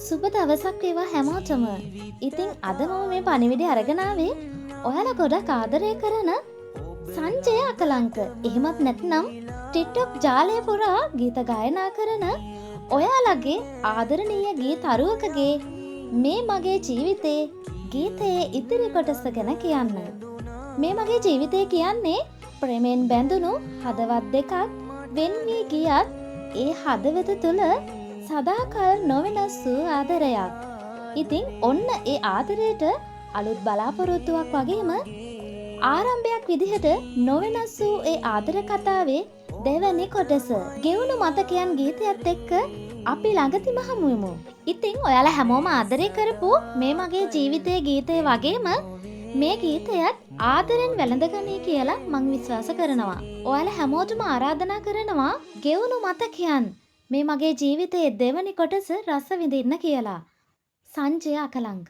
සුබ දවසක් වේවා හැමෝටම. ඉතින් අද මම මේ පණිවිඩය අරගෙන ආවේ ඔයාලා ගොඩක් ආදරය කරන සංජය අකලංක. එහෙමත් නැත්නම් TikTok ජාලය පුරා ගීත ගායනා කරන ඔයාලගේ ආදරණීය ගීතරුවකගේ මේ මගේ ජීවිතේ ගීතයේ ඉතිරි කොටස ගැන කියන්න. මේ මගේ ජීවිතය කියන්නේ ප්‍රේමෙන් බැඳුණු හදවත් දෙකක් වෙන් වී ගියත් ඒ හදවත තුල සදාකල් නොවෙනස් වූ ආදරයක්. ඉතින් ඔන්න ඒ ආදරයට අලුත් බලාපොරොත්තුවක් වගේම ආරම්භයක් විදිහට නොවෙනස් වූ ඒ ආදර කතාවේ දෙවැනි කොටස. ගෙවුණු මතකයන් ගීතයත් එක්ක අපි ළඟදිම හමු වෙමු. ඉතින් ඔයාලා හැමෝම ආදරය කරපු මේ මගේ ජීවිතයේ ගීතය වගේම මේ ගීතයත් ආදරෙන් වැළඳගනී කියලා මං විශ්වාස කරනවා. ඔයාලා හැමෝටම ආරාධනා කරනවා ගෙවුණු මතකයන් මේ මගේ ජීවිතයේ දෙවැනි කොටස රස විඳින්න කියලා. සංජය අකලංක.